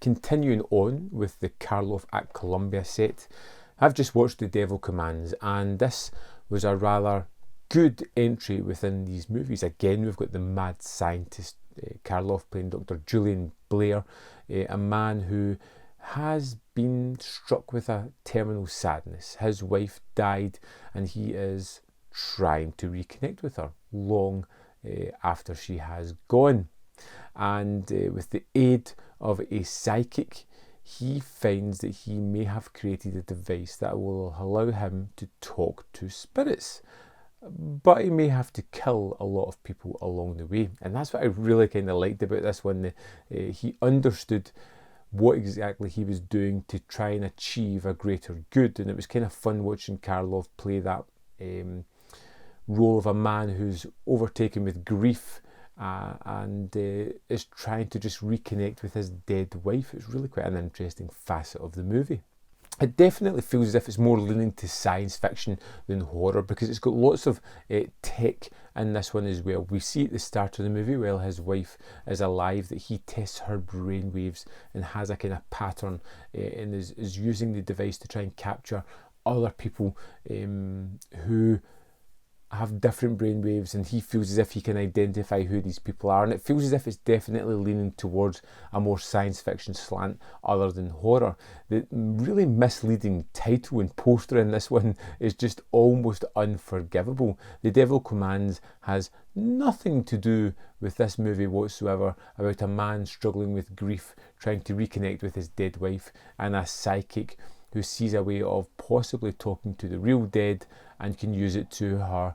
continuing on with the Karloff at Columbia set, I've just watched The Devil Commands, and this was a rather good entry within these movies. Again, we've got the mad scientist Karloff playing Dr. Julian Blair, a man who has been struck with a terminal sadness. His wife died and he is trying to reconnect with her long after she has gone. And with the aid of a psychic, he finds that he may have created a device that will allow him to talk to spirits. But he may have to kill a lot of people along the way. And that's what I really kind of liked about this one. He understood what exactly he was doing to try and achieve a greater good. And it was kind of fun watching Karloff play that role of a man who's overtaken with grief and is trying to just reconnect with his dead wife. It's really quite an interesting facet of the movie. It definitely feels as if it's more leaning to science fiction than horror, because it's got lots of tech in this one as well. We see at the start of the movie, while his wife is alive, that he tests her brain waves and has a kind of pattern and is using the device to try and capture other people who have different brain waves, and he feels as if he can identify who these people are, and it feels as if it's definitely leaning towards a more science fiction slant other than horror. The really misleading title and poster in this one is just almost unforgivable. The Devil Commands has nothing to do with this movie whatsoever, about a man struggling with grief, trying to reconnect with his dead wife, and a psychic who sees a way of possibly talking to the real dead and can use it to her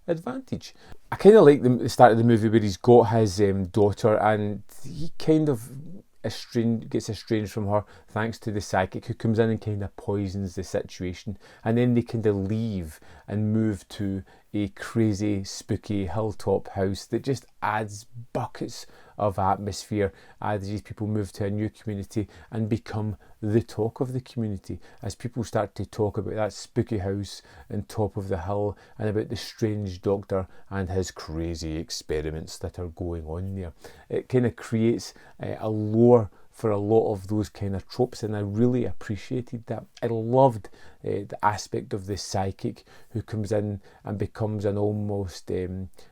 advantage. I kind of like the start of the movie where he's got his daughter, and he kind of gets estranged from her thanks to the psychic, who comes in and kind of poisons the situation, and then they kind of leave and move to a crazy spooky hilltop house that just adds buckets of atmosphere as these people move to a new community and become the talk of the community, as people start to talk about that spooky house on top of the hill and about the strange doctor and his crazy experiments that are going on there. It kind of creates a lore for a lot of those kind of tropes, and I really appreciated that. I loved the aspect of the psychic who comes in and becomes an almost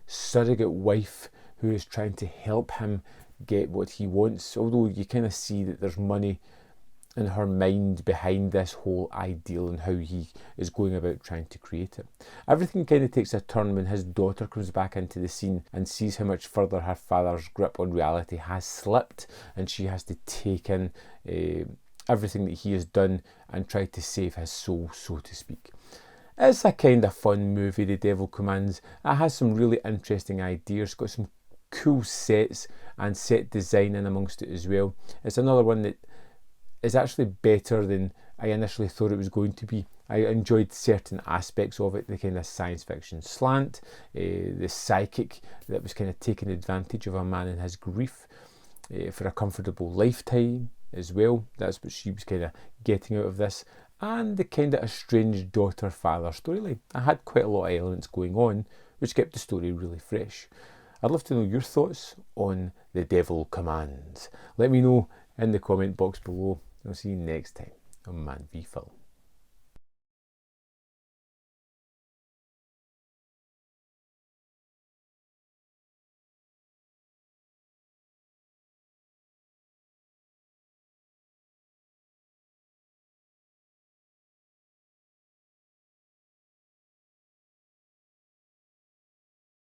surrogate wife who is trying to help him get what he wants, although you kind of see that there's money in her mind behind this whole ideal and how he is going about trying to create it. Everything kind of takes a turn when his daughter comes back into the scene and sees how much further her father's grip on reality has slipped, and she has to take in everything that he has done and try to save his soul, so to speak. It's a kind of fun movie, The Devil Commands. It has some really interesting ideas, got some cool sets and set design in amongst it as well. It's another one that is actually better than I initially thought it was going to be. I enjoyed certain aspects of it, the kind of science fiction slant, the psychic that was kind of taking advantage of a man in his grief for a comfortable lifetime as well. That's what she was kind of getting out of this. And the kind of estranged daughter-father storyline. I had quite a lot of elements going on, which kept the story really fresh. I'd love to know your thoughts on The Devil Commands. Let me know in the comment box below. I'll see you next time on Man v Film.